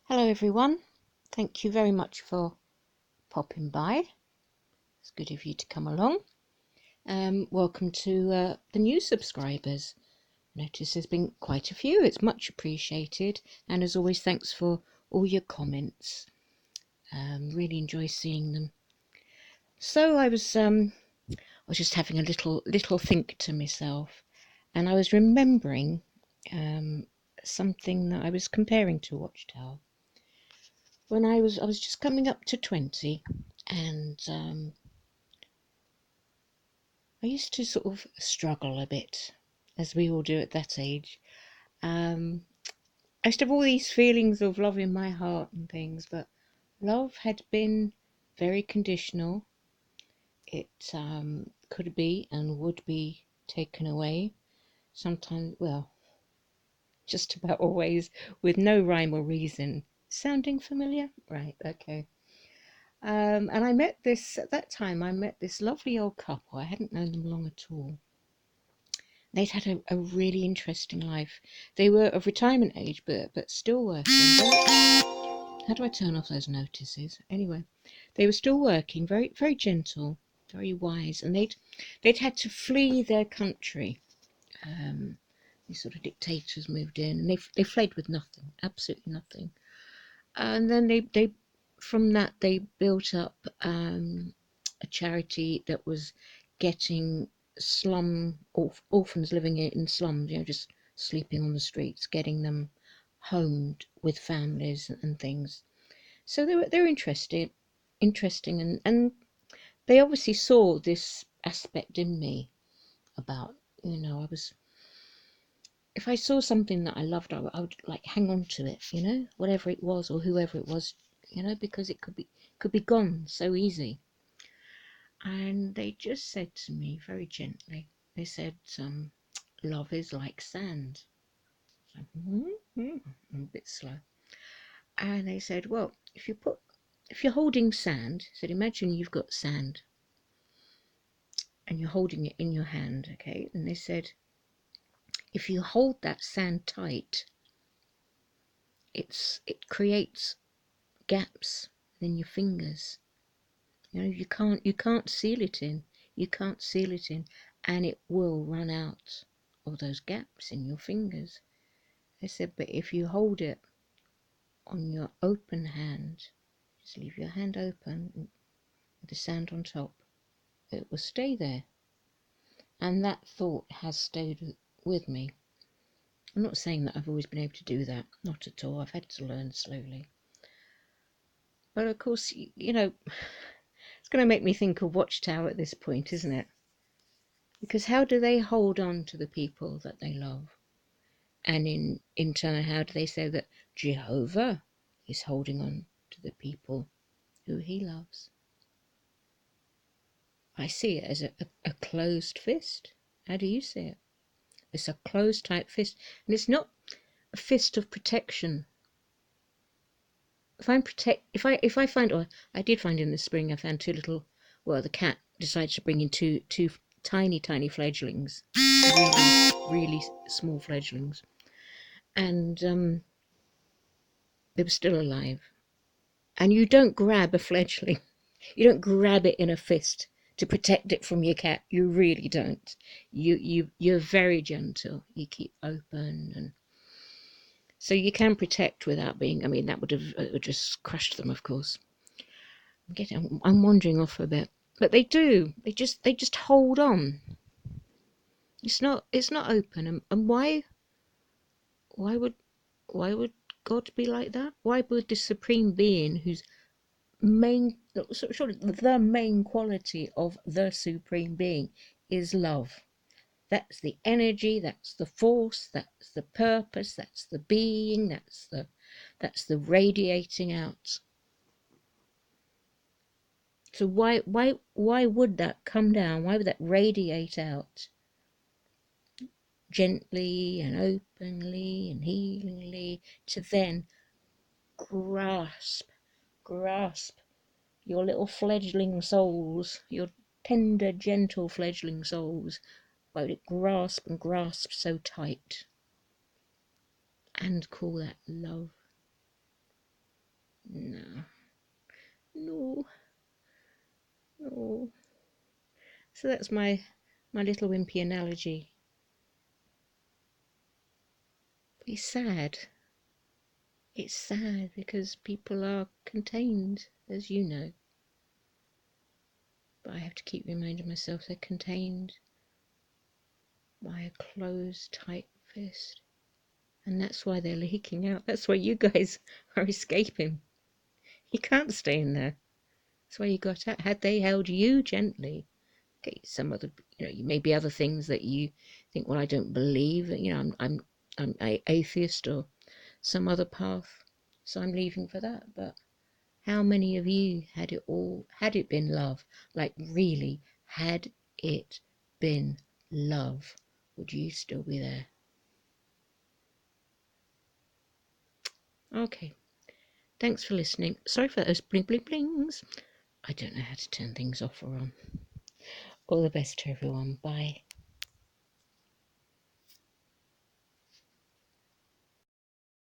Hello everyone, thank you very much for popping by. It's good of you to come along. Welcome to the new subscribers. Notice there's been quite a few, it's much appreciated, and as always thanks for all your comments. Really enjoy seeing them. So I was just having a little think to myself, and I was remembering something that I was comparing to Watchtower. When I was just coming up to 20, and I used to sort of struggle a bit, as we all do at that age. I used to have all these feelings of love in my heart and things, but love had been very conditional. It could be and would be taken away sometimes, well, just about always, with no rhyme or reason. Sounding familiar? Right, okay. And at that time, I met this lovely old couple. I hadn't known them long at all. They'd had a really interesting life. They were of retirement age, but still working. How do I turn off those notices? Anyway, they were still working, very very gentle, very wise, and they'd had to flee their country. These sort of dictators moved in, and they fled with nothing, absolutely nothing. And then they from that they built up a charity that was getting orphans living in slums, just sleeping on the streets, getting them homed with families and things. So they were interesting, and they obviously saw this aspect in me about, I was, if I saw something that I loved, I would like hang on to it, whatever it was or whoever it was, because it could be gone so easy. And they just said to me very gently, they said, love is like sand. So, I'm a bit slow. And they said, well, if you're holding sand, said, imagine you've got sand and you're holding it in your hand, okay? And they said, if you hold that sand tight, it creates gaps in your fingers. You can't seal it in. You can't seal it in, and it will run out of those gaps in your fingers. They said, but if you hold it on your open hand, just leave your hand open with the sand on top, it will stay there. And that thought has stayed with me. I'm not saying that I've always been able to do that, not at all. I've had to learn slowly. But of course, it's going to make me think of Watchtower at this point, isn't it? Because how do they hold on to the people that they love? And in turn, how do they say that Jehovah is holding on to the people who he loves? I see it as a closed fist. How do you see it? It's a closed tight fist, and it's not a fist of protection. If I find, or I did find in the spring, I found the cat decided to bring in two tiny fledglings, really small fledglings, and they were still alive. And you don't grab a fledgling, you don't grab it in a fist to protect it from your cat. You really don't. You're very gentle. You keep open, and so you can protect without being. I mean, that would have just crushed them, of course. I'm wandering off a bit, but they do. They just hold on. It's not open, and why would why would God be like that? Why would this supreme being, whose surely the main quality of the supreme being is love? That's the energy, that's the force, that's the purpose, that's the being, that's the radiating out. So why would that come down? Why would that radiate out gently and openly and healingly to then grasp your little fledgling souls, your tender, gentle fledgling souls? Why would it grasp and grasp so tight and call that love? No, no, no. So that's my little wimpy analogy. But it's sad. It's sad because people are contained, as you know. But I have to keep reminding myself they're contained by a closed, tight fist. And that's why they're leaking out. That's why you guys are escaping. You can't stay in there. That's why you got out. Had they held you gently, okay, some other, maybe other things that you think, well, I don't believe that, I'm a atheist or some other path, so I'm leaving for that. But how many of you had it been love, like really, had it been love, would you still be there? Okay, thanks for listening. Sorry for those bling bling blings. I don't know how to turn things off or on. All the best to everyone. Bye.